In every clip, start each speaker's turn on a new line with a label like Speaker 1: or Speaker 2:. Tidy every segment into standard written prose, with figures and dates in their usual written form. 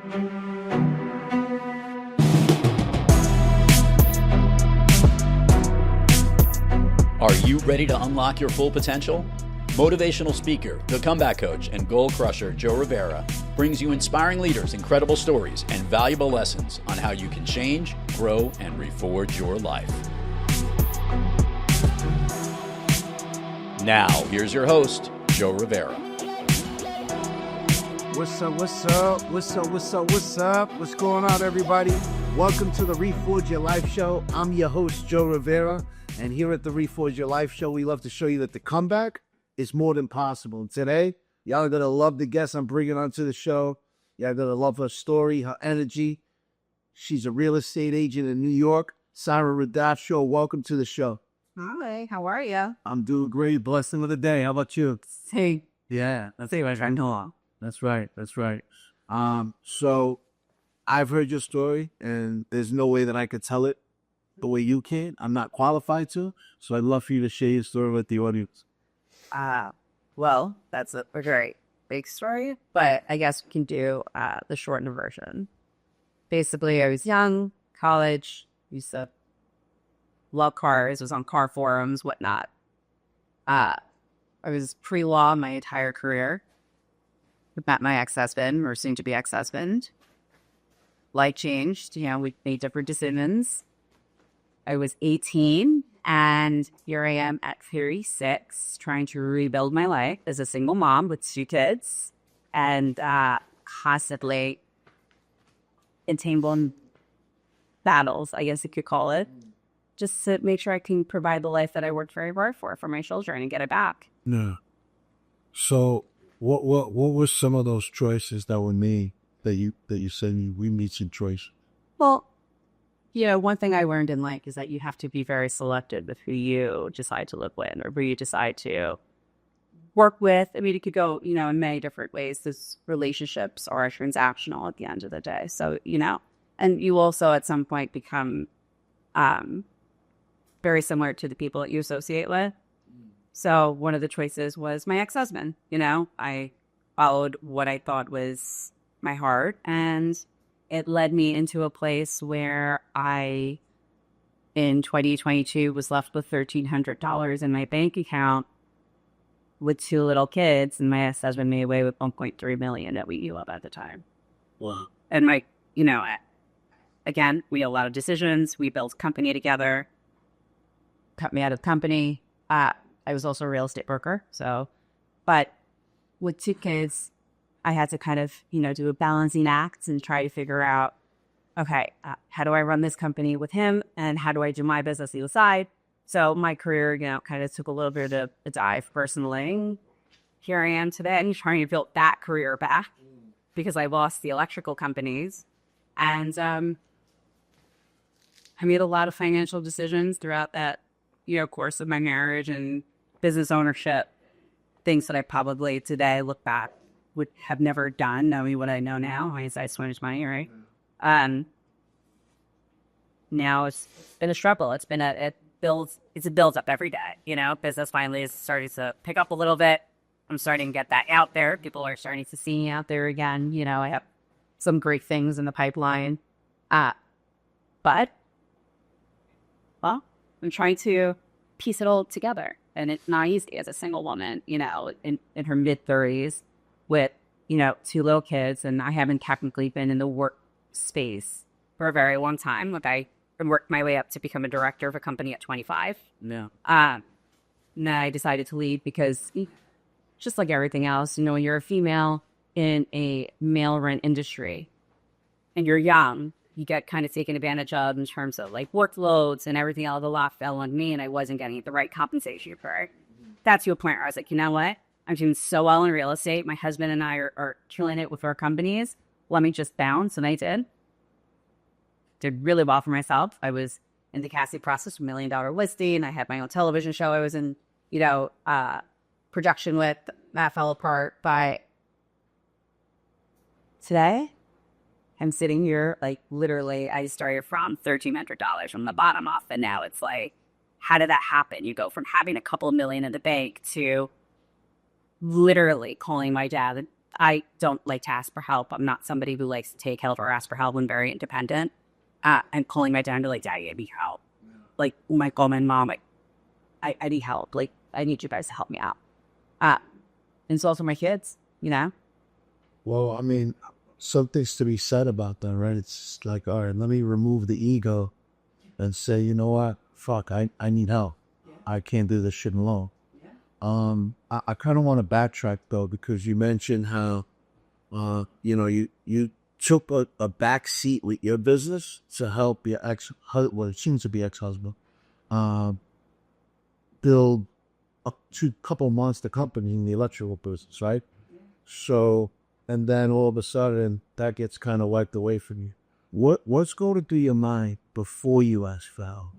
Speaker 1: Are you ready to unlock your full potential? Motivational speaker, the comeback coach, and goal crusher Joe Rivera brings you inspiring leaders, incredible stories, and valuable lessons on how you can change, grow, and reforge your life. Now, here's your host, Joe Rivera.
Speaker 2: What's up? What's going on, everybody? Welcome to the Reforge Your Life Show. I'm your host, Joe Rivera. And here at the Reforge Your Life Show, we love to show you that the comeback is more than possible. And today, y'all are going to love the guest I'm bringing onto the show. Y'all are going to love her story, her energy. She's a real estate agent in New York. Sara Radafshar, welcome to the show.
Speaker 3: Hi, how are you?
Speaker 2: I'm doing great. Blessing of the day. How about you?
Speaker 3: Hey.
Speaker 2: Yeah,
Speaker 3: That's right.
Speaker 2: That's right. So I've heard your story, and there's no way that I could tell it the way you can. I'm not qualified to, so I'd love for you to share your story with the audience.
Speaker 3: Well, that's a very big story, but I guess we can do the shortened version. Basically, I was young, college, used to love cars, was on car forums, whatnot. I was pre-law my entire career. Met my ex-husband, or soon-to-be ex-husband. Life changed. We made different decisions. I was 18, and here I am at 36, trying to rebuild my life as a single mom with 2 kids, and constantly entangled in battles, I guess you could call it, just to make sure I can provide the life that I worked very hard for my children and get it back.
Speaker 4: Yeah. So what were some of those choices that were made that you said we made some choice?
Speaker 3: Well, one thing I learned in life is that you have to be very selective with who you decide to live with or who you decide to work with. I mean, it could go, in many different ways. These relationships are transactional at the end of the day. So, and you also at some point become very similar to the people that you associate with. So one of the choices was my ex-husband. I followed what I thought was my heart, and it led me into a place where I, in 2022, was left with $1,300 in my bank account with 2 little kids, and my ex-husband made away with $1.3 million that we knew of at the time.
Speaker 4: Wow.
Speaker 3: And again, we had a lot of decisions. We built a company together, cut me out of the company. I was also a real estate broker. But with 2 kids, I had to kind of, do a balancing act and try to figure out, okay, how do I run this company with him, and how do I do my business on the side? So my career, kind of took a little bit of a dive personally. Here I am today, and trying to build that career back because I lost the electrical companies. And I made a lot of financial decisions throughout that, course of my marriage and business ownership, things that I probably today look back would have never done, knowing what I know now. Hindsight 20/20, right? Now it's been a struggle. It's a build up every day. Business finally is starting to pick up a little bit. I'm starting to get that out there. People are starting to see me out there again. I have some great things in the pipeline. But, well, I'm trying to piece it all together. And it's not easy as a single woman, in her mid-30s with, 2 little kids. And I haven't technically been in the work space for a very long time. I worked my way up to become a director of a company at 25.
Speaker 2: Yeah.
Speaker 3: And I decided to leave because, just like everything else, when you're a female in a male-run industry and you're young, you get kind of taken advantage of in terms of workloads and everything else. A lot fell on me, and I wasn't getting the right compensation for it. That's to a point where I was like, you know what? I'm doing so well in real estate. My husband and I are killing it with our companies. Let me just bounce. And I did. Did really well for myself. I was in the casting process, $1 million listing. I had my own television show I was in, production with. That fell apart. But today, I'm sitting here, literally, I started from $1,300 from the bottom off. And now it's how did that happen? You go from having a couple of million in the bank to literally calling my dad I don't like to ask for help. I'm not somebody who likes to take help or ask for help. I'm very independent. And calling my dad to like, Daddy, I need help. Like, my call my mom, like, I need help. Like, I need you guys to help me out. And so also my kids, you know?
Speaker 4: Well, I mean, something's to be said about that, right? It's like, all right, let me remove the ego and say, you know what? Fuck, I need help. I can't do this shit alone. I kind of want to backtrack though, because you mentioned how, you took a back seat with your business to help your well, it seems to be ex-husband, build up to a couple months the company in the electrical business, right? So, and then all of a sudden that gets kind of wiped away from you. What's going through your mind before you ask for help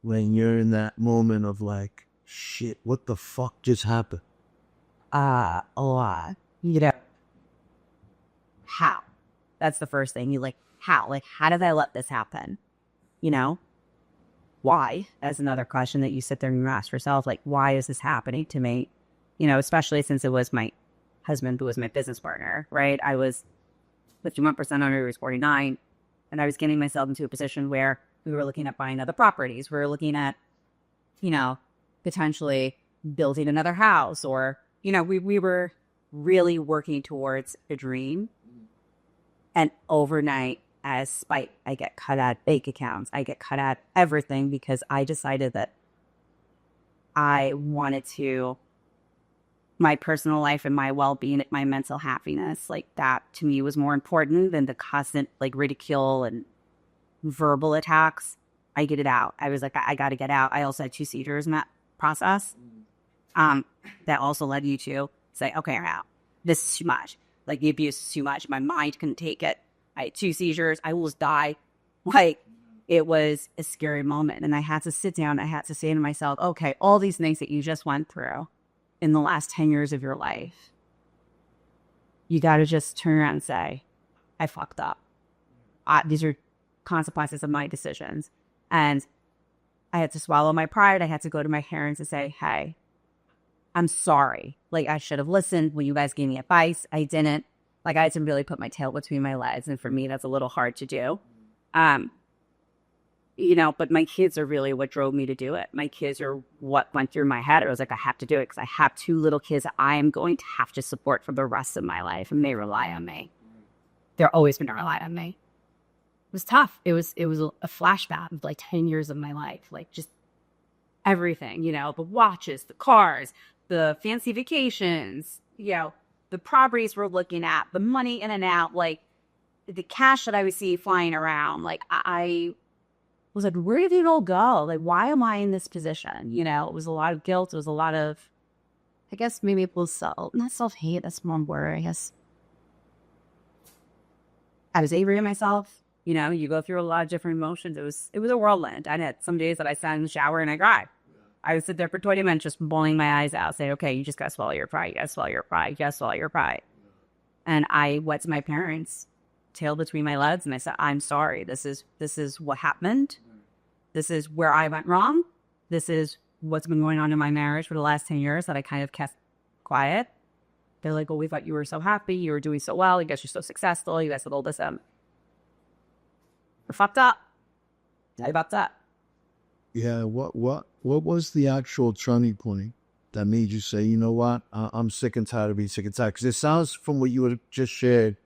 Speaker 4: when you're in that moment of like, shit, what the fuck just happened?
Speaker 3: A lot. You know, how? That's the first thing. You like, how? Like, how did I let this happen? You know? Why? That's another question that you sit there and you ask yourself, like, why is this happening to me? You know, especially since it was my husband who was my business partner, right? I was 51% under, he was 49, and I was getting myself into a position where we were looking at buying other properties. We were looking at, you know, potentially building another house, or, you know, we were really working towards a dream. And overnight, as spite, I get cut out bank accounts. I get cut out everything because I decided that I wanted to, my personal life and my well-being, my mental happiness, like that to me was more important than the constant like ridicule and verbal attacks. I get it out. I was like, I got to get out. I also had 2 seizures in that process. That also led you to say, okay, I'm out. This is too much. Like, the abuse is too much. My mind couldn't take it. I had 2 seizures. I almost died. Like, it was a scary moment. And I had to sit down. I had to say to myself, okay, all these things that you just went through in the last 10 years of your life, you got to just turn around and say, I fucked up. These are consequences of my decisions. And I had to swallow my pride. I had to go to my parents and say, hey, I'm sorry. Like, I should have listened when you guys gave me advice. I didn't. Like, I had to really put my tail between my legs. And for me, that's a little hard to do. You know, but my kids are really what drove me to do it. My kids are what went through my head. It was like, I have to do it because I have 2 little kids that I am going to have to support for the rest of my life. And they rely on me. They're always going to rely on me. It was tough. It was a flashback of like 10 years of my life. Like, just everything, you know, the watches, the cars, the fancy vacations, you know, the properties we're looking at, the money in and out, like the cash that I would see flying around. Like, I was like, where did it all go? Like, why am I in this position? You know, it was a lot of guilt. It was a lot of, I guess maybe it was not self-hate. That's the wrong word. I guess I was angry at myself. You know, you go through a lot of different emotions. It was a whirlwind. I had some days that I sat in the shower and I cried. I would sit there for 20 minutes just bawling my eyes out, saying, okay, you just got to swallow your pride. You got to swallow your pride. You got to swallow your pride. And I went to my parents, tail between my legs, and I said, I'm sorry. This is what happened. This is where I went wrong. This is what's been going on in my marriage for the last 10 years that I kind of kept quiet. They're like, well, we thought you were so happy. You were doing so well. You guys are so successful. You guys did all this. We're fucked up. Tell you about that.
Speaker 4: Yeah, what was the actual turning point that made you say, you know what, I'm sick and tired of being sick and tired? Because it sounds from what you had just shared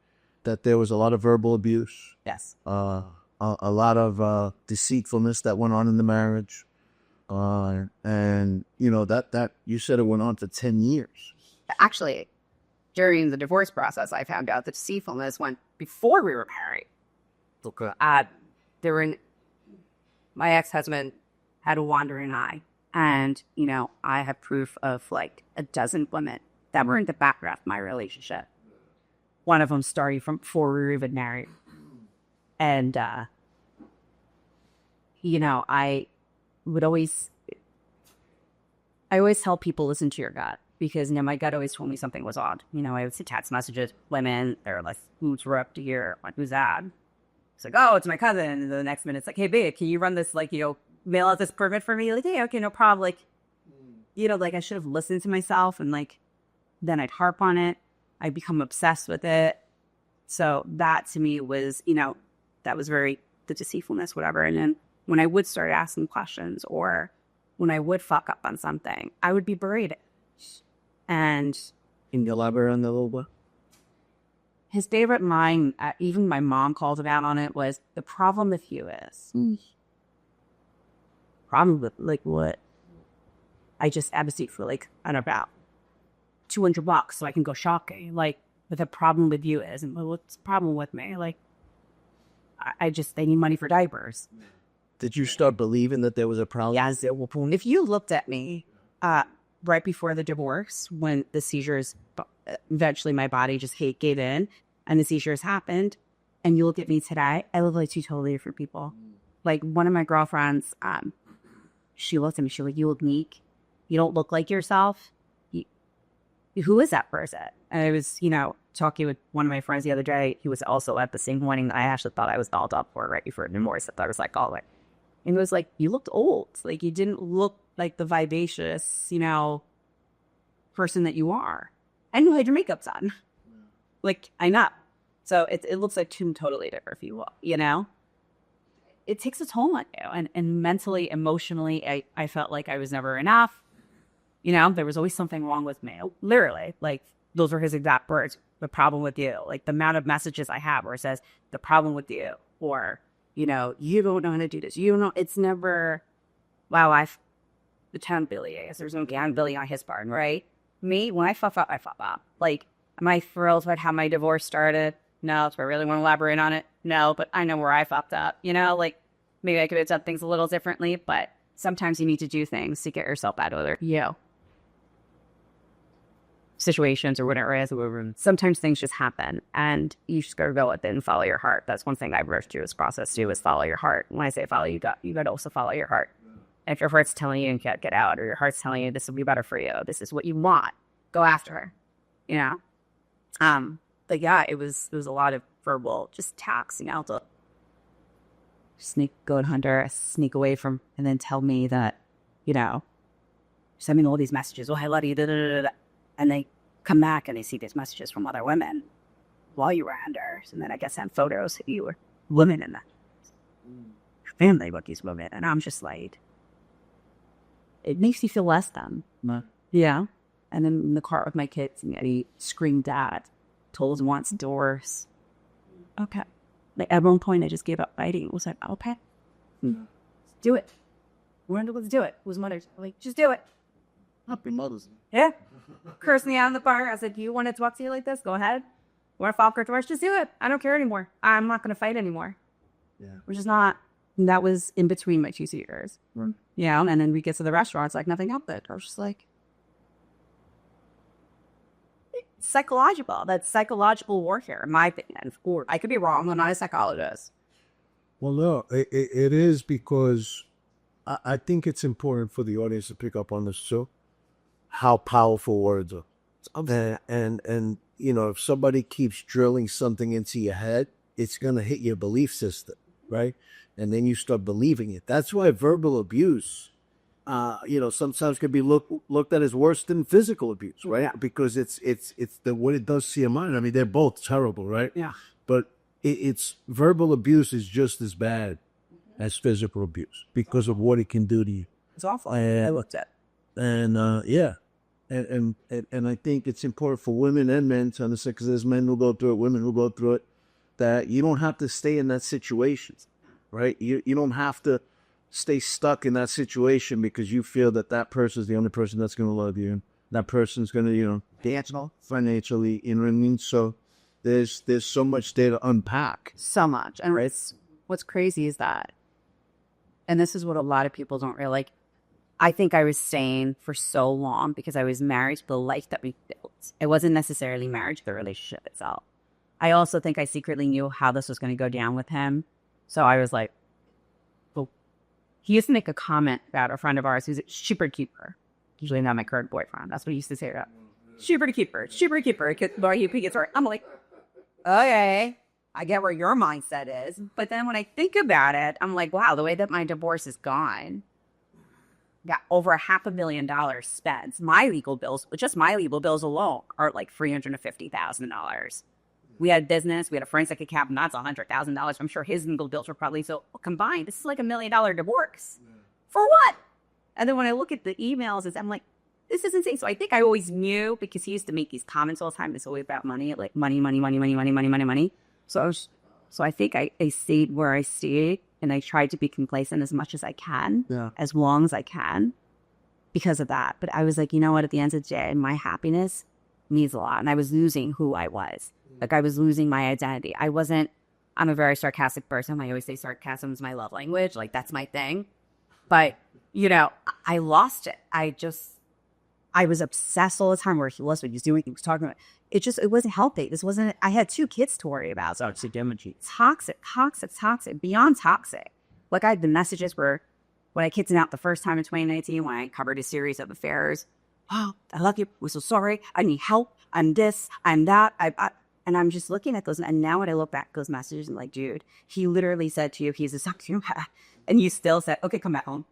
Speaker 4: that there was a lot of verbal abuse.
Speaker 3: Yes.
Speaker 4: A lot of deceitfulness that went on in the marriage. And, you know, that you said it went on for 10 years.
Speaker 3: Actually, during the divorce process, I found out that deceitfulness went before we were married. My ex-husband had a wandering eye. And, you know, I have proof of like a dozen women that were in the background of my relationship. One of them starting from before we were even married. And, you know, I always tell people, listen to your gut. Because, you know, my gut always told me something was odd. You know, I would see text messages, women, they're like, who's up to here? Like, who's that? It's like, oh, it's my cousin. And the next minute, it's like, hey, babe, can you run this, like, you know, mail out this permit for me? Like, hey, okay, no problem. Like, you know, like, I should have listened to myself. And, like, then I'd harp on it. I become obsessed with it. So that to me was, that was very the deceitfulness, whatever. And then when I would start asking questions or when I would fuck up on something, I would be berated. And
Speaker 2: Can you elaborate on that a little bit?
Speaker 3: his favorite line, even my mom called him out on it, was, the problem with you is. Problem with, like, what? I just abstain for, like, I don't know, about $200 so I can go shopping. Like, but the problem with you is, and what's the problem with me? Like, they need money for diapers.
Speaker 2: Did you start believing that there was a problem?
Speaker 3: Yes, it will. If you looked at me right before the divorce, when the seizures, eventually my body just gave in and the seizures happened, and you look at me today, I look like two totally different people. Like, one of my girlfriends, she looked at me, she was like, you look meek. You don't look like yourself. Who is that person? And I was, talking with one of my friends the other day. He was also at the same wedding I actually thought I was dolled up for right before the divorce. I thought I was like, and it was like, you looked old. Like, you didn't look like the vivacious, person that you are. And you had your makeup done. Like, I know. So it looks like two totally different people, It takes a toll on you. And mentally, emotionally, I felt like I was never enough. There was always something wrong with me. Literally, like, those were his exact words. The problem with you. Like, the amount of messages I have where it says, the problem with you. Or, you don't know how to do this. You don't know. It's never, wow, the accountability. I guess there's no accountability on his part, right? Me, when I fuck up, I fuck up. Like, am I thrilled about how my divorce started? No. Do I really want to elaborate on it? No, but I know where I fucked up. Like, maybe I could have done things a little differently, but sometimes you need to do things to get yourself out of there. Situations or whatever it is. Sometimes things just happen and you just gotta go with it and follow your heart. That's one thing I've learned through this process too, is follow your heart. When I say follow, you got to also follow your heart. And if your heart's telling you you can't get out, or your heart's telling you this will be better for you, this is what you want, go after her. But yeah, it was a lot of verbal just attacks, to go and hunt her, sneak away from, and then tell me that, send me all these messages. Oh, I love you. Da, da, da, da. And they come back and they see these messages from other women while you were under. And then I guess send photos of you were women in that. Your family with these women. And I'm just like, it makes you feel less than. Yeah. And then in the car with my kids, and he screamed Dad, told us wants divorce. Okay. Like, at one point, I just gave up fighting. It was like, okay. Let's do it. Let's do it. It was Mother's. Like, just do it.
Speaker 2: Happy Mother's.
Speaker 3: Yeah. Cursed me out in the car. I said, you want to talk to you like this? Go ahead. You want to file for divorce? Just do it. I don't care anymore. I'm not going to fight anymore.
Speaker 2: Yeah.
Speaker 3: Which is not, that was in between my two seaters.
Speaker 2: Right.
Speaker 3: Yeah. And then we get to the restaurant. It's like nothing happened. I was just like, psychological. That's psychological warfare, in my opinion. Or I could be wrong. I'm not a psychologist.
Speaker 4: Well, no, it is, because I think it's important for the audience to pick up on this too, how powerful words are. And if somebody keeps drilling something into your head, it's going to hit your belief system, right? And then you start believing it. That's why verbal abuse, sometimes can be looked at as worse than physical abuse, right? Yeah. Because it's what it does to your mind. I mean, they're both terrible, right?
Speaker 3: Yeah.
Speaker 4: But it's verbal abuse is just as bad as physical abuse because of what it can do to you.
Speaker 3: It's awful. I looked at.
Speaker 4: And and I think it's important for women and men to understand, because there's men who go through it, women who go through it, that you don't have to stay in that situation, right? You don't have to stay stuck in that situation because you feel that person is the only person that's going to love you. And that person's going to, financially, you know what I mean? So there's so much there to unpack.
Speaker 3: So much. And what's crazy is that, and this is what a lot of people don't realize, like, I think I was staying for so long because I was married to the life that we built. I wasn't necessarily married to the relationship itself. I also think I secretly knew how this was going to go down with him. So I was like, well, he used to make a comment about a friend of ours who's a shepherd keeper. Usually not my current boyfriend. That's what he used to say about shepherd keeper. I'm like, okay, I get where your mindset is. But then when I think about it, I'm like, wow, the way that my divorce is gone, got over $500,000 spent. My legal bills, just my legal bills alone, are like $350,000. We had business, we had a forensic accountant, that's $100,000. I'm sure his legal bills were probably, so combined, this is like $1 million divorce. Yeah. For what? And then when I look at the emails, I'm like, this is insane. So I think I always knew, because he used to make these comments all the time. It's always about money, like money, money, money, money, money, money, money, money. So I think I stayed where I stayed, and I tried to be complacent as much as I can, as long as I can, because of that. But I was like, you know what? At the end of the day, my happiness means a lot, and I was losing who I was. Like, I was losing my identity. I'm a very sarcastic person. I always say sarcasm is my love language. Like, that's my thing. But, I lost it. I was obsessed all the time where he was, what he was doing, he was talking about. It wasn't healthy. I had 2 kids to worry about. So it's toxic, beyond toxic. Like, I had the messages where, when I kicked him out the first time in 2019, when I covered a series of affairs, oh, I love you, we're so sorry, I need help, I'm this, I'm that, and I'm just looking at those, and now when I look back at those messages, I'm like, dude, he literally said to you, he's a psychopath, and you still said, okay, come back home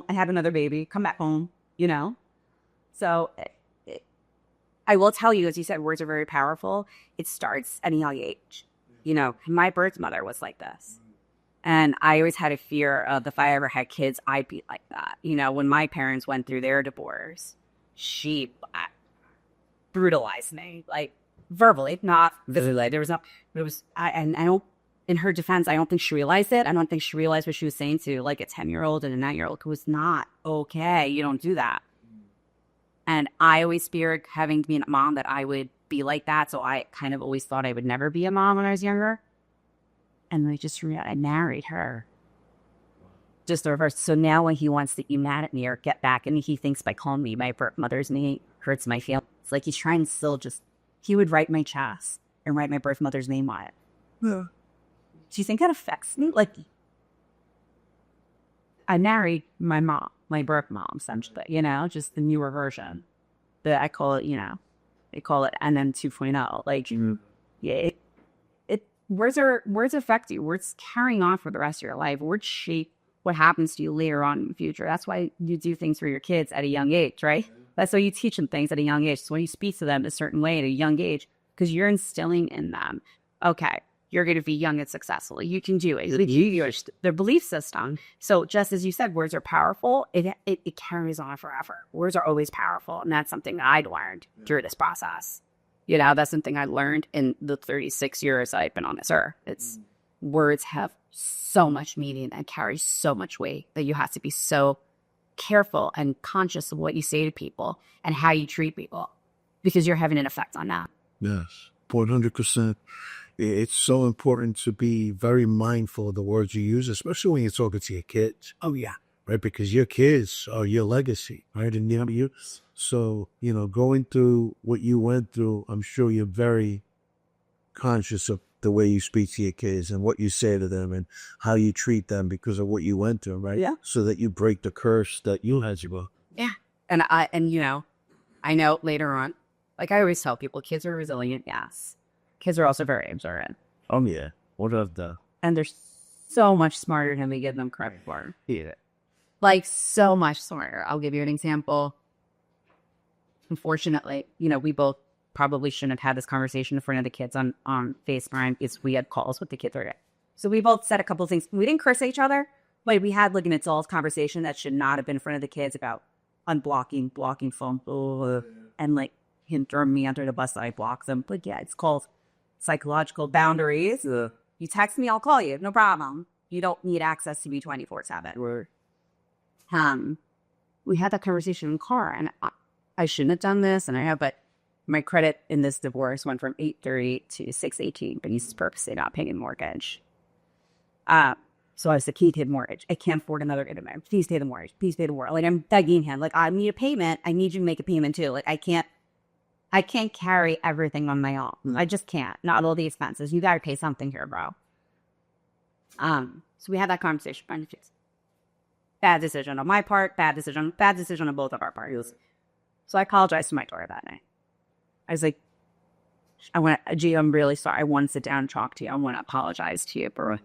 Speaker 3: and have another baby, come back home, So I will tell you, as you said, words are very powerful. It starts at a young age. My birth mother was like this. And I always had a fear of, if I ever had kids, I'd be like that. When my parents went through their divorce, she brutalized me, like, verbally, not physically. I don't, in her defense, I don't think she realized it. I don't think she realized what she was saying to, like, a 10-year-old and a 9-year-old, who was not okay. You don't do that. And I always feared having to be a mom that I would be like that. So I kind of always thought I would never be a mom when I was younger. And I married her. Just the reverse. So now when he wants to get mad at me or get back, and he thinks by calling me my birth mother's name hurts my feelings. It's like he's trying to still he would write my chest and write my birth mother's name on it. Yeah. Do you think that affects me? Like, I married my mom, my birth mom, essentially, just the newer version. But I call it, they call it NM 2.0. Like, yeah, words affect you. Words carrying on for the rest of your life. Words shape what happens to you later on in the future. That's why you do things for your kids at a young age, right? That's why you teach them things at a young age. So when you speak to them a certain way at a young age, because you're instilling in them, okay, you're going to be young and successful. You can do it. Their belief system. So just as you said, words are powerful. It carries on forever. Words are always powerful. And that's something I'd learned through this process. That's something I learned in the 36 years I've been on this earth. Words have so much meaning and carry so much weight that you have to be so careful and conscious of what you say to people and how you treat people, because you're having an effect on that.
Speaker 4: Yes, 100%. It's so important to be very mindful of the words you use, especially when you're talking to your kids. Oh, yeah. Right? Because your kids are your legacy, right? And going through what you went through, I'm sure you're very conscious of the way you speak to your kids and what you say to them and how you treat them because of what you went through, right? Yeah. So that you break the curse that you had to go.
Speaker 3: Yeah. And I know later on, like I always tell people, kids are resilient, yes. Kids are also very observant.
Speaker 4: Oh, yeah. What of the...
Speaker 3: And they're so much smarter than we give them credit for.
Speaker 4: Yeah.
Speaker 3: Like, so much smarter. I'll give you an example. Unfortunately, we both probably shouldn't have had this conversation in front of the kids on FaceTime, because we had calls with the kids. So we both said a couple of things. We didn't curse at each other, but we had like an adult conversation that should not have been in front of the kids about unblocking, blocking phone, and like him throwing me under the bus that I blocked them. But yeah, it's called psychological boundaries. You text me, I'll call you. No problem. You don't need access to me 24/7. We had that conversation in the car, and I shouldn't have done this, but my credit in this divorce went from 830 to 618, but he's purposely not paying a mortgage. So I was the key to the mortgage. I can't afford another internet. Please pay the mortgage. Please pay the mortgage. Like, I'm begging him. Like, I need a payment. I need you to make a payment too. Like, I can't carry everything on my own. I just can't. Not all the expenses. You gotta pay something here, bro. So we had that conversation. Bad decision on my part. Bad decision on both of our parties. So I apologized to my daughter that night. I was like, I'm really sorry. I want to sit down and talk to you. I want to apologize to you for,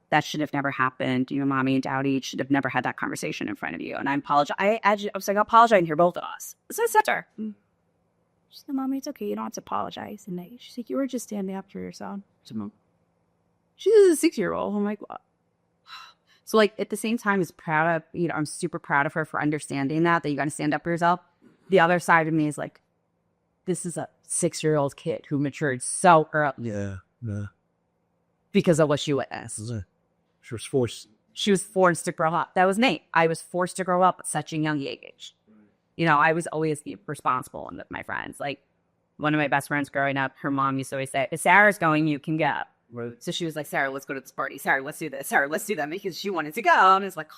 Speaker 3: that should have never happened. You know, mommy and daddy should have never had that conversation in front of you. And I apologize. I was like, I apologize here, both of us. So I said to her, she said, mommy, it's okay. You don't have to apologize. And she's like, you were just standing up for yourself. She's a 6-year-old. I'm like, what? So like at the same time, I'm super proud of her for understanding that you got to stand up for yourself. The other side of me is like, this is a 6-year-old kid who matured so early.
Speaker 4: Yeah.
Speaker 3: Because of what she witnessed.
Speaker 4: She was forced.
Speaker 3: She was forced to grow up. That was Nate. I was forced to grow up at such a young age. You know, I was always responsible with my friends. Like one of my best friends growing up, her mom used to always say, if Sarah's going, you can go. Right. So she was like, Sarah, let's go to this party. Sarah, let's do this. Sarah, let's do that, because she wanted to go. And it's like,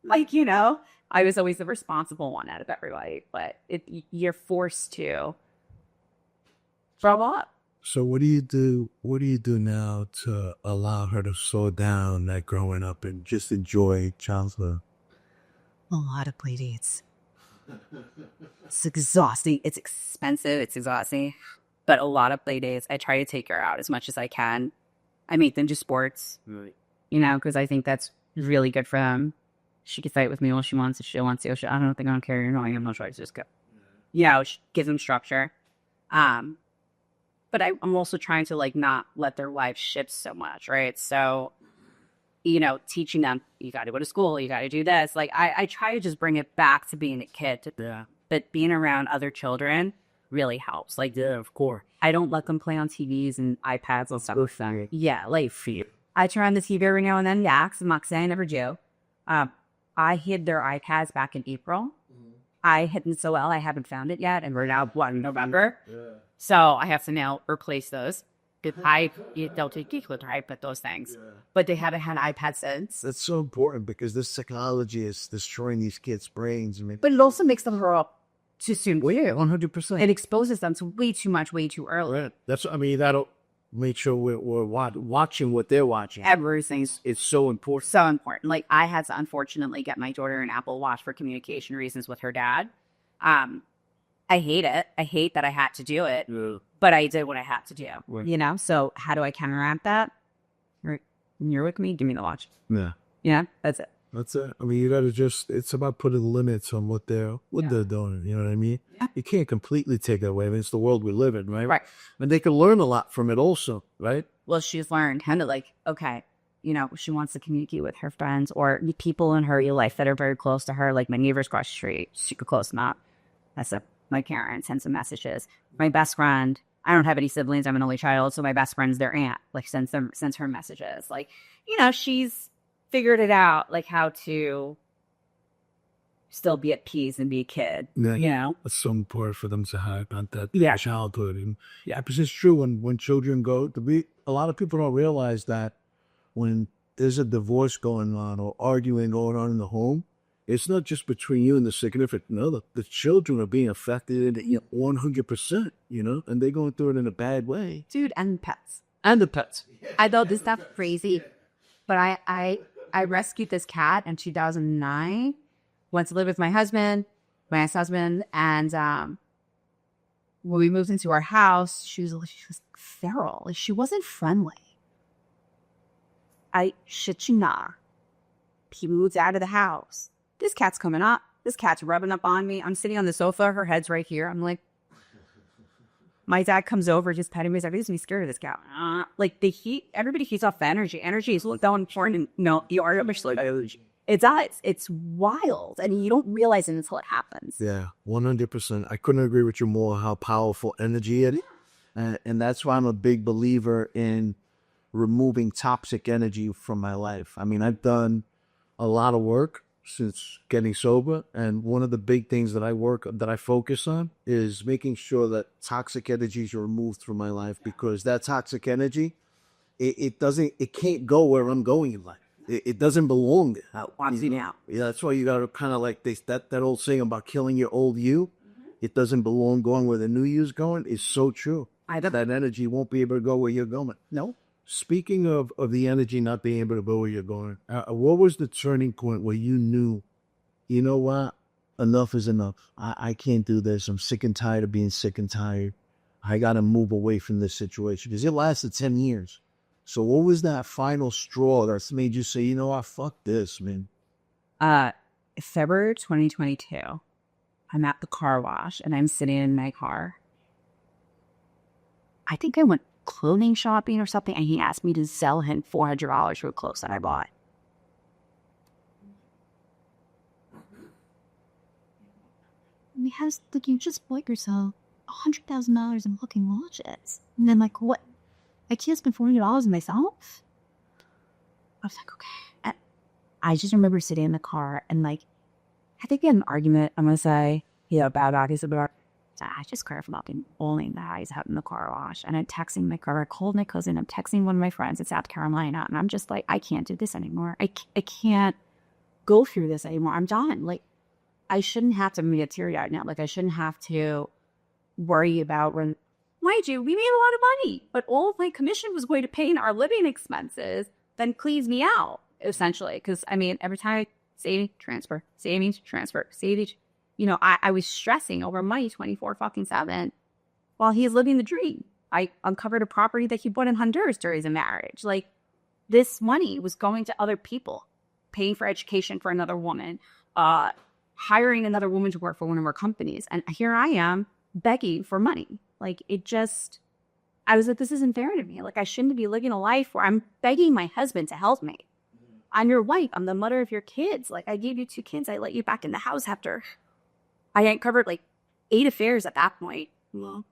Speaker 3: like, you know, I was always the responsible one out of everybody. But you're forced to grow up.
Speaker 4: So what do you do? What do you do now to allow her to slow down that growing up and just enjoy childhood?
Speaker 3: A lot of play dates. It's exhausting. It's expensive. It's exhausting. But a lot of play dates. I try to take her out as much as I can. I make them do sports, you know, because I think that's really good for them. She can fight with me all she wants. If she wants to, I don't think I don't care. You know, I have no choice. Just go. You know, give them structure. But I'm also trying to like not let their life shift so much, right? So, you know, teaching them, you got to go to school, you got to do this. Like I try to just bring it back to being a kid. But being around other children really helps. Like,
Speaker 4: yeah, of course.
Speaker 3: I don't let them play on TVs and iPads and stuff. Yeah, like I turn on the TV every now and then. Yeah, I'm not saying I never do. I hid their iPads back in April. I hidden so well, I haven't found it yet, and we're now in November. Yeah. So I have to now replace those. They'll take with iPad those things, but they haven't had iPad since.
Speaker 4: That's so important because this technology is destroying these kids' brains. I mean,
Speaker 3: but it also makes them grow up too soon.
Speaker 4: Well, yeah, 100%.
Speaker 3: It exposes them to way too much, way too early.
Speaker 4: Right. That'll make sure we're watching what they're watching.
Speaker 3: Everything.
Speaker 4: It's so important.
Speaker 3: So important. Like I had to unfortunately get my daughter an Apple Watch for communication reasons with her dad. I hate it. I hate that I had to do it, but I did what I had to do. Right. You know. So how do I counteract that? You're with me. Give me the watch. Yeah. That's it.
Speaker 4: That's it. I mean, you got to it's about putting limits on what they're doing. You know what I mean? Yeah. You can't completely take it away. I mean, it's the world we live in, right?
Speaker 3: Right.
Speaker 4: And they can learn a lot from it also, right?
Speaker 3: Well, she's learned kind of like, okay, you know, she wants to communicate with her friends or people in her life that are very close to her, like my neighbors across the street, super close, not. That's my parents send some messages. My best friend, I don't have any siblings. I'm an only child. So my best friend's their aunt, like sends her messages. Like, you know, she's figured it out, like how to still be at peace and be a kid, you know?
Speaker 4: It's so important for them to have that childhood. And because it's true when children go to be, a lot of people don't realize that when there's a divorce going on or arguing going on in the home, it's not just between you and the significant other. The children are being affected 100%, you know, and they're going through it in a bad way.
Speaker 3: Dude, and pets.
Speaker 4: And the pets.
Speaker 3: I know this stuff crazy, but I rescued this cat in 2009. Went to live with my ex-husband, and when we moved into our house, she was feral. Like, she wasn't friendly. I shit you not. He moved out of the house. This cat's coming up. This cat's rubbing up on me. I'm sitting on the sofa. Her head's right here. I'm like, my dad comes over, just petting me. He's like, I used to be scared of this cat. Like the heat, everybody heats off energy. Energy is so important. No, you are energy. It does. It's wild. And you don't realize it until it happens.
Speaker 4: Yeah, 100%. I couldn't agree with you more how powerful energy it is. And that's why I'm a big believer in removing toxic energy from my life. I mean, I've done a lot of work since getting sober, and one of the big things that I focus on is making sure that toxic energies are removed from my life, because that toxic energy, it can't go where I'm going in life. It doesn't belong there.
Speaker 3: Wants you now.
Speaker 4: Yeah, that's why you got to kind of like that old saying about killing your old you. It doesn't belong going where the new you's going is so true. That energy won't be able to go where you're going.
Speaker 3: No.
Speaker 4: Speaking of the energy not being able to go where you're going, what was the turning point where you knew, you know what, enough is enough. I can't do this. I'm sick and tired of being sick and tired. I got to move away from this situation, because it lasted 10 years. So what was that final straw that's made you say, you know what, fuck this, man?
Speaker 3: February 2022, I'm at the car wash and I'm sitting in my car. I think I went clothing shopping or something, and he asked me to sell him $400 for clothes that I bought.
Speaker 5: How's, like, you just bought yourself $100,000 in fucking watches. And then, like, what? I can't spend $400 on myself? I was like, okay. And I just remember sitting in the car and, like, I think we had an argument, I'm going to say, about his about. I just cried for fucking bawling the eyes out in the car wash. And I'm texting my car. I called my cousin. I'm texting one of my friends in South Carolina. And I'm just like, I can't do this anymore. I can't go through this anymore. I'm done. Like, I shouldn't have to be a teary-eyed now. Like, I shouldn't have to worry about when, mind you, we made a lot of money, but all of my commission was going to pay our living expenses, then cleans me out, essentially. Because, I mean, every time I savings, transfer, savings, you know, I was stressing over money 24/7 while he's living the dream. I uncovered a property that he bought in Honduras during his marriage. Like, this money was going to other people, paying for education for another woman, hiring another woman to work for one of our companies. And here I am begging for money. Like, I was like, this isn't fair to me. Like, I shouldn't be living a life where I'm begging my husband to help me. I'm your wife. I'm the mother of your kids. Like, I gave you 2 kids. I let you back in the house after I had covered like 8 affairs at that point. Well,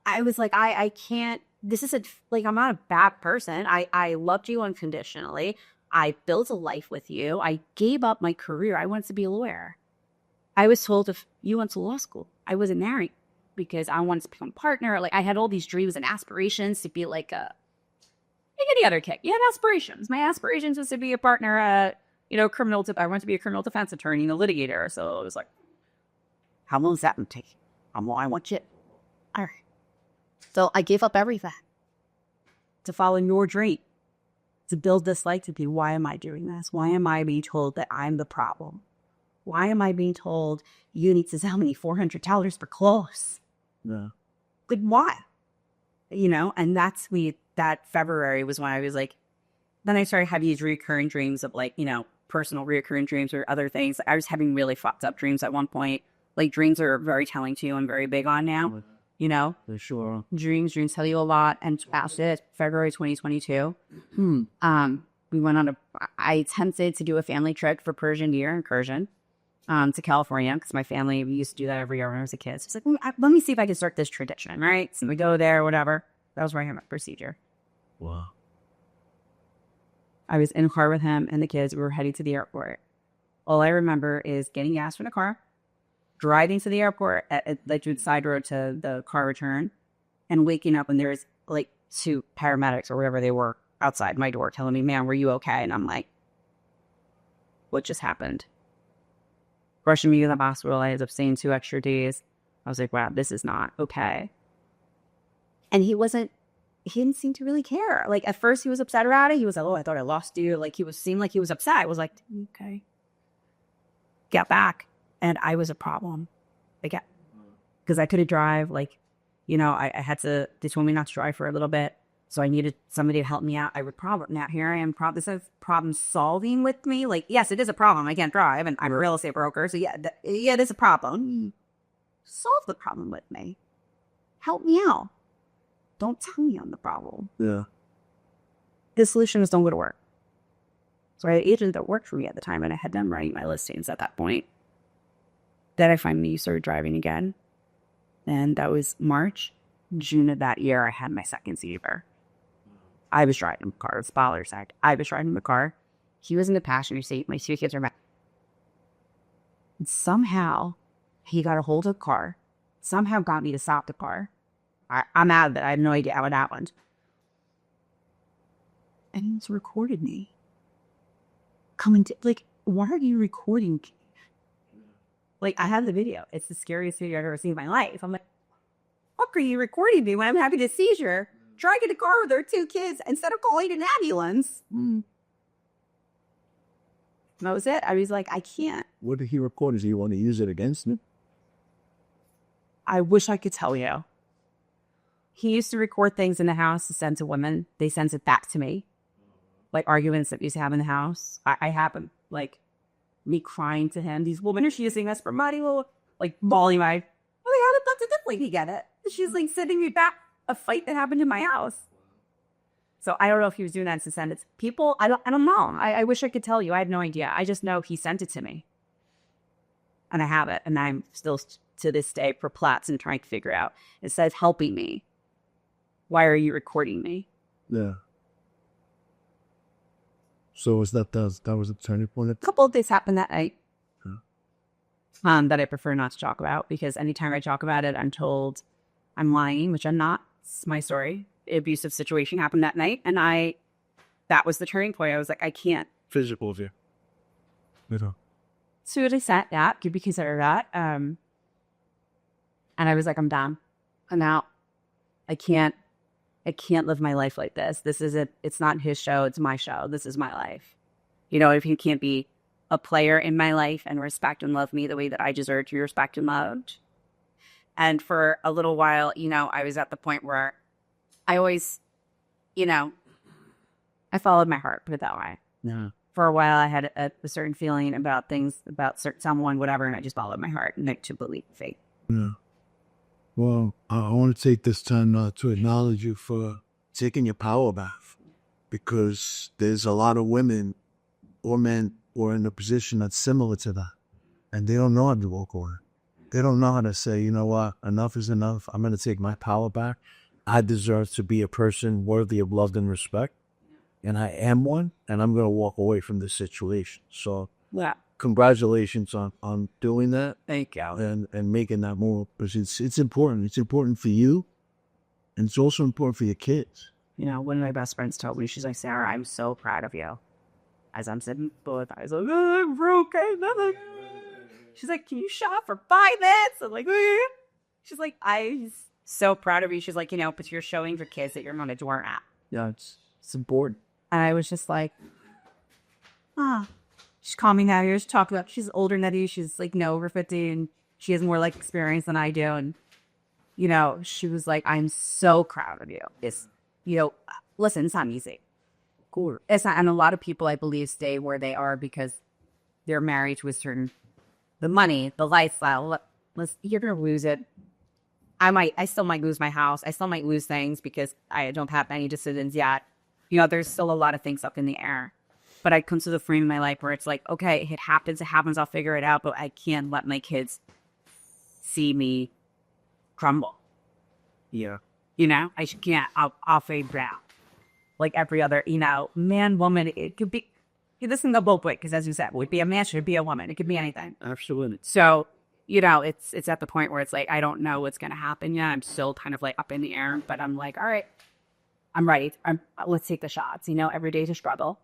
Speaker 5: I was like, I can't, this isn't, like, I'm not a bad person. I loved you unconditionally. I built a life with you. I gave up my career. I wanted to be a lawyer. I was told if you went to law school, I wasn't married because I wanted to become a partner. Like, I had all these dreams and aspirations to be like any other kid. You had aspirations. My aspirations was to be a partner at, I wanted to be a criminal defense attorney and a litigator. So it was like, how long is that going to take? How long I want you? All right. So I gave up everything to follow your dream, to build this life, to be, why am I doing this? Why am I being told that I'm the problem? Why am I being told you need to sell me $400 for clothes?
Speaker 4: Yeah.
Speaker 3: Like, why? And that February was when I was like, then I started having these recurring dreams of, like, personal recurring dreams or other things. I was having really fucked up dreams at one point. Like, dreams are very telling to you. I'm very big on now,
Speaker 4: For sure.
Speaker 3: Dreams tell you a lot. And past it, February 2022, we went I attempted to do a family trip for Persian Year incursion to California, because my family, we used to do that every year when I was a kid. So it's like, let me see if I can start this tradition, right? So we go there, whatever. That was where I had my procedure.
Speaker 4: Wow.
Speaker 3: I was in a car with him and the kids. We were heading to the airport. All I remember is getting gas from the car, driving to the airport at like the side road to the car return, and waking up when there's like 2 paramedics or whatever they were outside my door telling me, "Man, were you okay?" And I'm like, what just happened? Rushing me to the hospital. I ended up staying 2 extra days. I was like, wow, this is not okay. And he didn't seem to really care. Like, at first he was upset about it. He was like, oh, I thought I lost you. Like, seemed like he was upset. I was like, okay, get back. And I was a problem. Like, because I couldn't drive. Like, I had to, they told me not to drive for a little bit. So I needed somebody to help me out. I would now here I am, this is problem solving with me. Like, yes, it is a problem. I can't drive and I'm a real estate broker. So yeah, it is a problem. Solve the problem with me. Help me out. Don't tell me I'm the problem.
Speaker 4: Yeah.
Speaker 3: The solution is don't go to work. So I had an agent that worked for me at the time, and I had them writing my listings at that point. Then I finally started driving again. And that was March. June of that year, I had my second seizure. I was driving the car. It's Baller's side. I was driving the car. He was in the passenger seat. My 2 kids are back. And somehow, he got a hold of the car. Somehow got me to stop the car. I'm out of it. I have no idea how it happened. And he's recorded me. Coming to, like, why are you recording? Like, I have the video. It's the scariest video I've ever seen in my life. I'm like, fuck are you recording me when I'm having a seizure? Driving a car with our 2 kids instead of calling an ambulance. That was it. I was like, I can't.
Speaker 4: What did he record? Does he want to use it against me?
Speaker 3: I wish I could tell you. He used to record things in the house to send to women. They sends it back to me. Like arguments that we used to have in the house. I have them. Like me crying to him. These women are using us for money. Like bawling my, oh my God, Dr. Dipley, he get it. She's like sending me back a fight that happened in my house. So I don't know if he was doing that to send it to people. I don't know. I wish I could tell you. I had no idea. I just know he sent it to me. And I have it. And I'm still to this day perplexed and trying to figure out. It says helping me. Why are you recording me?
Speaker 4: Yeah. So was that was a turning point?
Speaker 3: A couple of things happened that night. That I prefer not to talk about, because anytime I talk about it, I'm told I'm lying, which I'm not. It's my story. Abusive situation happened that night, and that was the turning point. I was like, I can't.
Speaker 4: Physical of you.
Speaker 3: So I sat that, could be considered that. And I was like, I'm done. I'm out. I can't live my life like this. It's not his show. It's my show. This is my life. You know, if he can't be a player in my life and respect and love me the way that I deserve to be respected and loved. And for a little while, you know, I was at the point where I always, you know, I followed my heart, put it that way.
Speaker 4: Yeah.
Speaker 3: For a while, I had a certain feeling about things, about someone, whatever, and I just followed my heart and to believe faith.
Speaker 4: Yeah. Well, I want to take this time to acknowledge you for taking your power back, because there's a lot of women or men who are in a position that's similar to that, and they don't know how to walk away. They don't know how to say, you know what, enough is enough. I'm going to take my power back. I deserve to be a person worthy of love and respect, and I am one, and I'm going to walk away from this situation. So
Speaker 3: Yeah.
Speaker 4: congratulations on doing that.
Speaker 3: Thank you.
Speaker 4: And making that move, because it's important. It's important for you, and it's also important for your kids.
Speaker 3: You know, one of my best friends told me, she's like, Sarah, I'm so proud of you. As I'm sitting with eyes like, oh, we're okay. She's like, can you shut up for 5 minutes? I'm like, she's like, I'm so proud of you. She's like, you know, but you're showing your kids that you're not a doormat.
Speaker 4: Yeah, it's important.
Speaker 3: And I was just like, she's calming down here. She's talking about, she's older than you. She's like, no, over 50, and she has more like experience than I do. And, you know, she was like, I'm so proud of you. It's, you know, listen, it's not easy. Cool. It's not, and a lot of people, I believe, stay where they are because they're married to a certain, the money, the lifestyle. You're going to lose it. I still might lose my house. I still might lose things because I don't have any decisions yet. You know, there's still a lot of things up in the air. But I come to the frame in my life where it's like, okay, it happens, I'll figure it out, but I can't let my kids see me crumble.
Speaker 4: Yeah.
Speaker 3: You know, I can't, I'll fade down. Like every other, you know, man, woman, it could be, this can go both ways, because as you said, it would be a man, it would be a woman, it could be anything.
Speaker 4: Absolutely.
Speaker 3: So, you know, it's at the point where it's like, I don't know what's going to happen yet. I'm still kind of like up in the air, but I'm like, all right, I'm ready. Let's take the shots. You know, every day is a struggle.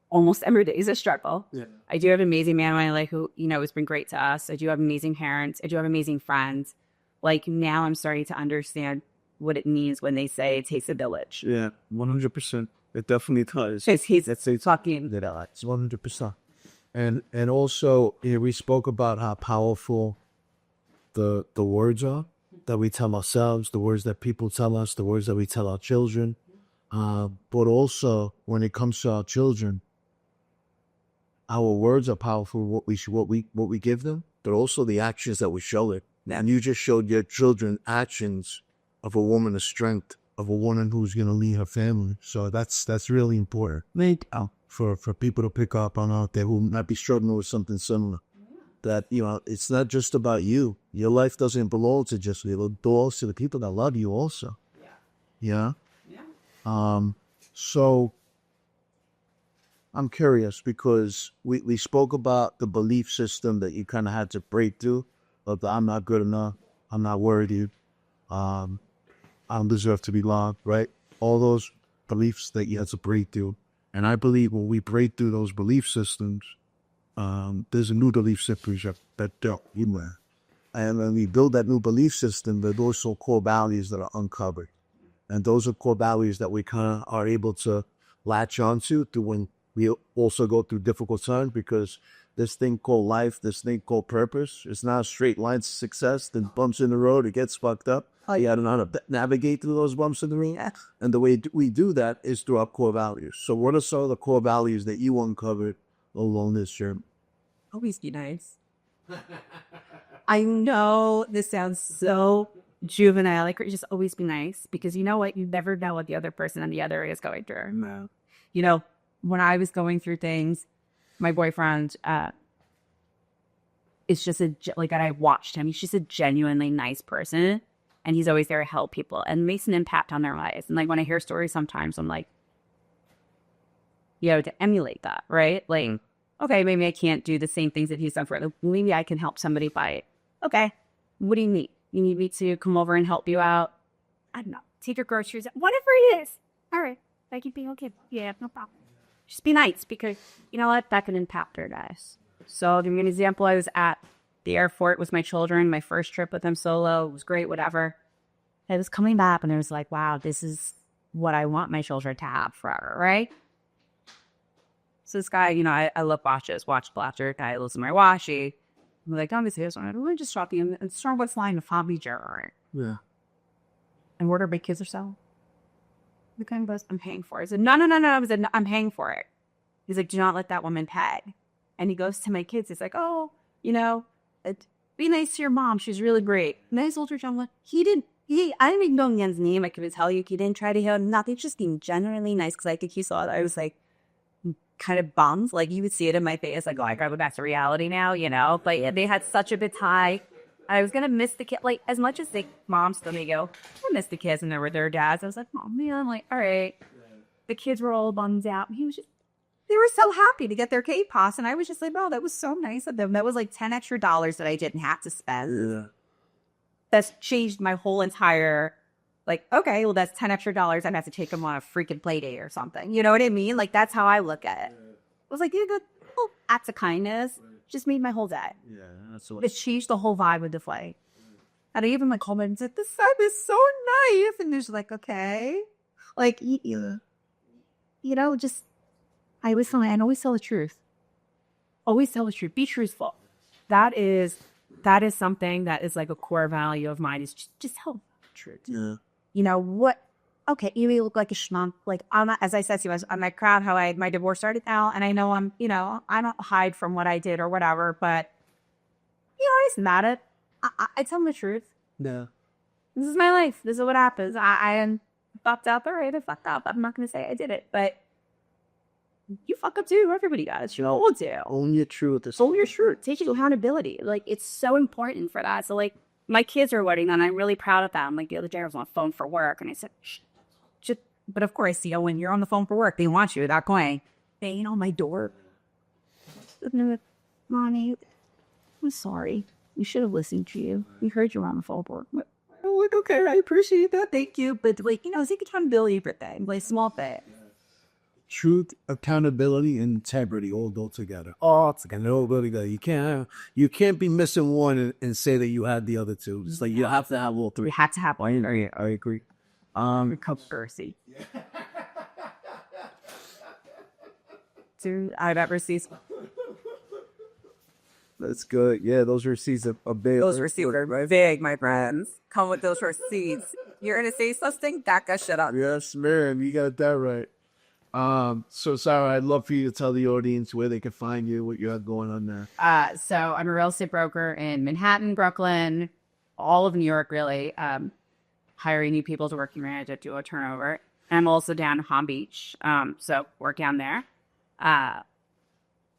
Speaker 3: Almost every day is a struggle. Yeah. I do have an amazing man in my life who, you know, has been great to us. I do have amazing parents. I do have amazing friends. Like, now I'm starting to understand what it means when they say it takes a village.
Speaker 4: Yeah, 100%. It definitely does.
Speaker 3: He's
Speaker 4: talking. It's 100%. And also, we spoke about how powerful the words are that we tell ourselves, the words that people tell us, the words that we tell our children. But also, when it comes to our children, our words are powerful. What we give them, but also the actions that we show it. And you just showed your children actions of a woman of strength, of a woman who's going to lead her family. So that's really important. For people to pick up on out there who might be struggling with something similar. That, you know, it's not just about you. Your life doesn't belong to just you. It belongs to the people that love you also. Yeah. So I'm curious, because we spoke about the belief system that you kind of had to break through, of the I'm not good enough, I'm not worthy, I don't deserve to be loved, right? All those beliefs that you had to break through. And I believe when we break through those belief systems, there's a new belief system that you know. And when we build that new belief system, there are also core values that are uncovered. And those are core values that we kind of are able to latch onto when we also go through difficult times, because this thing called life, this thing called purpose. It's not a straight line to success. Then bumps in the road, it gets fucked up. You got to know how to navigate through those bumps in the road.
Speaker 3: Yeah.
Speaker 4: And the way we do that is through our core values. So what are some of the core values that you uncovered along this journey?
Speaker 3: Always be nice. I know this sounds so juvenile. Like, just always be nice, because you know what? You never know what the other person on the other is going through.
Speaker 4: No.
Speaker 3: You know, when I was going through things, my boyfriend is just and I watched him. He's just a genuinely nice person, and he's always there to help people and makes an impact on their lives. And like, when I hear stories, sometimes I'm like, to emulate that, right? Like, okay, maybe I can't do the same things that he's done for others. Maybe I can help somebody by, okay, what do you need? You need me to come over and help you out? I don't know. Take your groceries, whatever it is. All right. I can be okay. Yeah, no problem. Just be nice, because you know what? That can impact their lives. So to give you an example, I was at the airport with my children, my first trip with them solo. It was great, whatever. I was coming back and I was like, wow, this is what I want my children to have forever, right? So this guy, I love watches, watch blaster guy, lives in my watchy. I'm like, don't be serious. I'm like, just drop you in Starbucks line of hobby jar.
Speaker 4: Yeah.
Speaker 3: And order my kids or so. The guy goes, I'm paying for it. I said, no. I said, no, I'm paying for it. He's like, do not let that woman pay. And he goes to my kids. He's like, oh, be nice to your mom. She's really great. Nice older gentleman. I didn't even know Yen's name. I could tell you he didn't try to hear nothing. Just being genuinely nice, because I think he saw it. I was like, kind of bummed. Like, you would see it in my face. Like, oh, I gotta go back to reality now, But they had such a big tie. I was gonna miss the kid. Like, as much as moms still may go, I miss the kids and there were their dads. I was like, oh man, I'm like, all right. The kids were all bummed out. They were so happy to get their K-Pass. And I was just like, oh, that was so nice of them. That was like $10 extra that I didn't have to spend.
Speaker 4: Yeah.
Speaker 3: That's changed my whole entire, like, okay, well, that's $10 extra. I'd have to take them on a freaking play day or something. You know what I mean? Like, that's how I look at it. I was like, yeah, good little acts of kindness just made my whole day.
Speaker 4: Yeah, that's what
Speaker 3: It changed the whole vibe of the flight. And I even commented and said, this time is so nice. And they're just like, okay. Like, just, I always tell the truth. Always tell the truth. Be truthful. That is something that is like a core value of mine, is just tell the truth.
Speaker 4: Yeah.
Speaker 3: What? Okay, you may look like a schmuck. Like, as I said to you, I'm like proud how my divorce started now. And I know I don't hide from what I did or whatever, but, I just mad at. I tell them the truth.
Speaker 4: Yeah.
Speaker 3: This is my life. This is what happens. I fucked up. All right, I fucked up. I'm not going to say I did it, but you fuck up too. Everybody does. You all do.
Speaker 4: Own your truth.
Speaker 3: Own your truth. Take accountability. Like, it's so important for that. So, like, my kids are wedding, and I'm really proud of them. Like, the other day I was on the phone for work, and I said, but of course, when you're on the phone for work, they want you. They're going, banging on my door. Mommy, I'm sorry. We should have listened to you. We heard you were on the phone for work. I'm like, okay, I appreciate that. Thank you. But, like, take accountability for things, like small things.
Speaker 4: Truth, accountability, and integrity all go together. All together. They all go together. You can't be missing one and say that you had the other two. It's like you have to have all three.
Speaker 3: We had to have one.
Speaker 4: I agree.
Speaker 3: Conspiracy. Dude, I've ever seen.
Speaker 4: That's good. Yeah, those receipts are big.
Speaker 3: Those receipts are big, my friends. Come with those receipts. You're gonna say something? That guy, shut up.
Speaker 4: Yes, ma'am. You got that right. So Sarah, I'd love for you to tell the audience where they can find you, what you have going on there.
Speaker 3: So I'm a real estate broker in Manhattan, Brooklyn, all of New York, really. Hiring new people to work around to do a turnover. And I'm also down in Palm Beach. So work down there.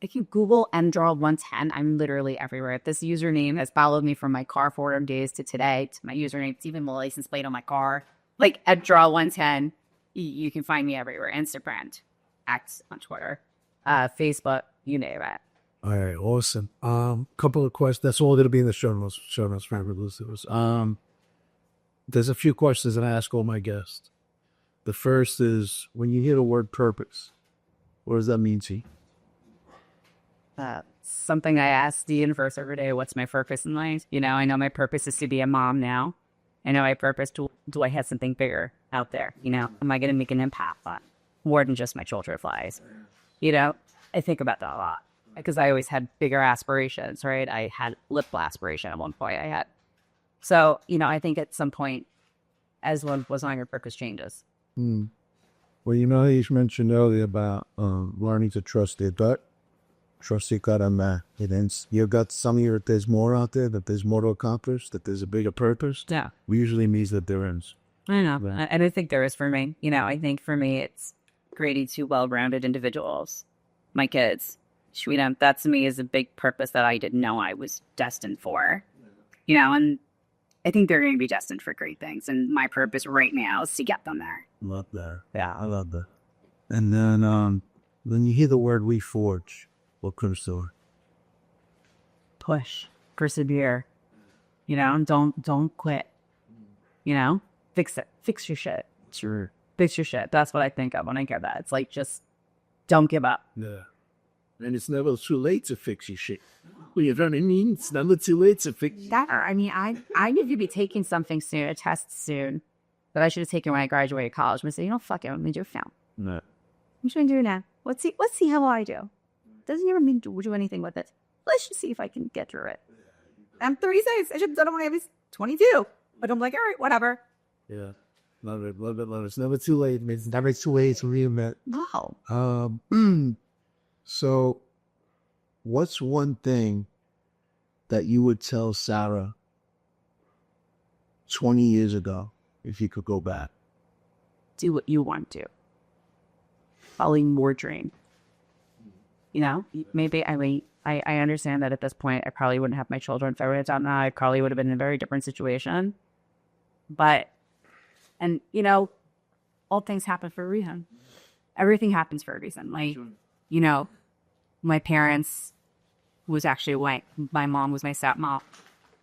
Speaker 3: If you Google mdraw110, I'm literally everywhere. This username has followed me from my car forum days to today, to my username. It's even my license plate on my car. Like, mdraw110. You can find me everywhere. Instagram, X on Twitter, Facebook, you name it.
Speaker 4: All right, awesome. Couple of questions. That's all that'll be in the show notes for every listeners. There's a few questions that I ask all my guests. The first is, when you hear the word purpose, what does that mean to you?
Speaker 3: Something I ask the universe every day. What's my purpose in life? I know my purpose is to be a mom now. I know my purpose. Do I have something bigger out there? Am I going to make an impact on more than just my children's lives? I think about that a lot. because I always had bigger aspirations, right? I had lip aspiration at one point. So, I think at some point, as one was on your purpose changes.
Speaker 4: Well, you mentioned earlier about learning to trust their gut. Trust your gut, and your gut, some of you, that there's more out there, that there's more to accomplish, that there's a bigger purpose.
Speaker 3: Yeah.
Speaker 4: Usually means that there is.
Speaker 3: I know.
Speaker 4: Yeah.
Speaker 3: And I think there is for me. I think for me, it's creating two well-rounded individuals. My kids. That to me is a big purpose that I didn't know I was destined for. And I think they're going to be destined for great things. And my purpose right now is to get them there.
Speaker 4: Love that.
Speaker 3: Yeah.
Speaker 4: I love that. And then you hear the word Reforge. What comes to it?
Speaker 3: Push. Persevere. Don't quit. Fix it. Fix your shit.
Speaker 4: Sure.
Speaker 3: Fix your shit. That's what I think of when I hear that. It's like, just don't give up.
Speaker 2: Yeah. And it's never too late to fix your shit. Well, you know what I mean? It's never too late to fix
Speaker 3: That, I need to be taking something soon, a test soon, that I should have taken when I graduated college. I'm going to say, fuck it, I'm going to do a film.
Speaker 4: No.
Speaker 3: I'm going to do it now. Let's see how well I do. Doesn't even mean to do anything with it. Let's just see if I can get through it. I'm 36. I should have done it when I was 22. But I'm like, all right, whatever.
Speaker 2: Yeah. Love it. It's never too late. It's never too late to reinvent.
Speaker 3: No.
Speaker 4: So, what's one thing that you would tell Sara 20 years ago if you could go back?
Speaker 3: Do what you want to. Follow your dream. Maybe, I understand that at this point, I probably wouldn't have my children. If I would have done that, I probably would have been in a very different situation. But, all things happen for a reason. Everything happens for a reason. My parents was actually white. My mom was my stepmom.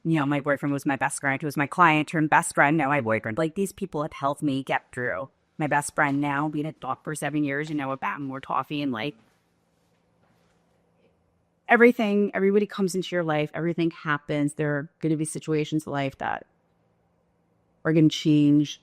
Speaker 3: My boyfriend was my best friend, who was my client, turned best friend, now my boyfriend. These people have helped me get through. My best friend now, being a dog for 7 years, about more toffee and everybody comes into your life. Everything happens. There are going to be situations in life that are going to change.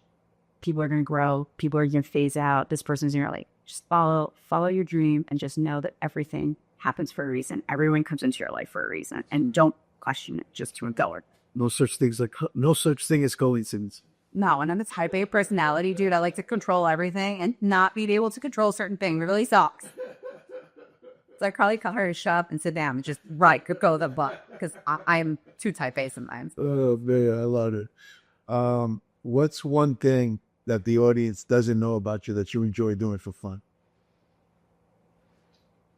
Speaker 3: People are going to grow. People are going to phase out. This person's in your life. Just follow your dream and just know that everything happens for a reason. Everyone comes into your life for a reason, and don't question it. Just to go.
Speaker 2: No such thing as coincidence.
Speaker 3: No, and I'm a type A personality, dude. I like to control everything, and not being able to control certain things really sucks. So I probably call her to shut up and sit down and just go the butt, because I'm too type A sometimes.
Speaker 4: Oh man, I love it. What's one thing that the audience doesn't know about you that you enjoy doing for fun?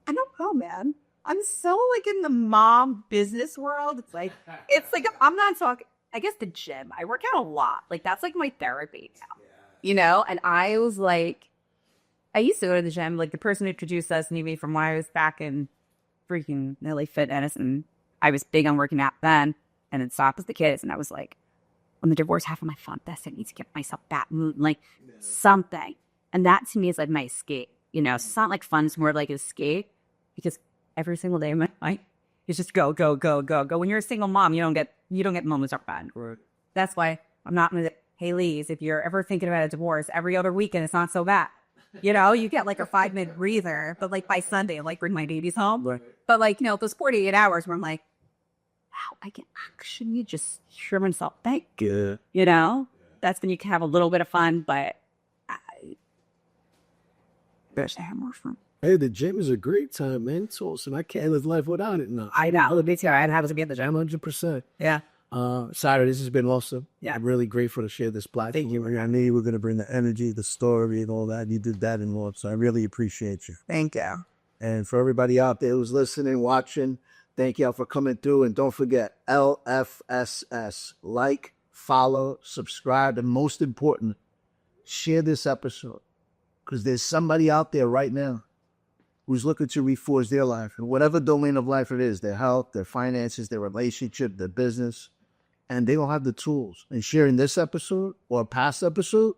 Speaker 3: I don't know, man. I'm so in the mom business world. It's like I'm not talking. I guess the gym. I work out a lot. That's my therapy now. And I was I used to go to the gym. The person who introduced us knew me from when I was back in freaking LA Fitness, and I was big on working out then. And then stopped with the kids, and I was like, when the divorce happened, my fun best, I need to get myself back moving, something. And that to me is my escape. It's not fun. It's more an escape, because every single day of my life is just go, go, go, go, go. When you're a single mom, you don't get moments of fun. That's why I'm not going to. Hey, Lise, if you're ever thinking about a divorce, every other weekend it's not so bad. You get a 5-minute breather, but by Sunday, I bring my babies home. Right. But those 48 hours where I'm wow, I can actually just hear myself think.
Speaker 2: Yeah.
Speaker 3: That's when you can have a little bit of fun, but I wish I had more fun.
Speaker 2: Hey, the gym is a great time, man. It's awesome. I can't live life without it now.
Speaker 3: I know. Me too. I'd have to be at the gym.
Speaker 2: 100%.
Speaker 3: Yeah.
Speaker 2: Sara, this has been awesome.
Speaker 3: Yeah.
Speaker 2: I'm really grateful to share this platform.
Speaker 4: Thank you. I knew you were going to bring the energy, the story, and all that. You did that and more, so I really appreciate you.
Speaker 3: Thank you.
Speaker 2: And for everybody out there who's listening, watching, thank y'all for coming through. And don't forget, LFSS. Like, follow, subscribe, and most important, share this episode. Because there's somebody out there right now who's looking to reforge their life in whatever domain of life it is, their health, their finances, their relationship, their business, and they don't have the tools. And sharing this episode or a past episode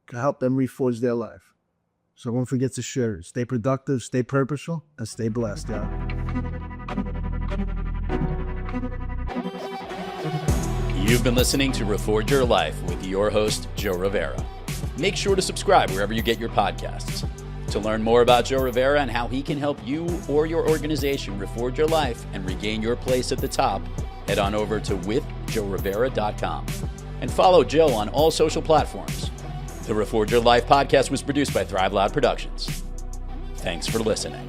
Speaker 2: can help them reforge their life. So don't forget to share it. Stay productive, stay purposeful, and stay blessed, y'all.
Speaker 1: You've been listening to Reforge Your Life with your host, Joe Rivera. Make sure to subscribe wherever you get your podcasts. To learn more about Joe Rivera and how he can help you or your organization reforge your life and regain your place at the top, head on over to withjoerivera.com and follow Joe on all social platforms. The Reforge Your Life podcast was produced by Thrive Loud Productions. Thanks for listening.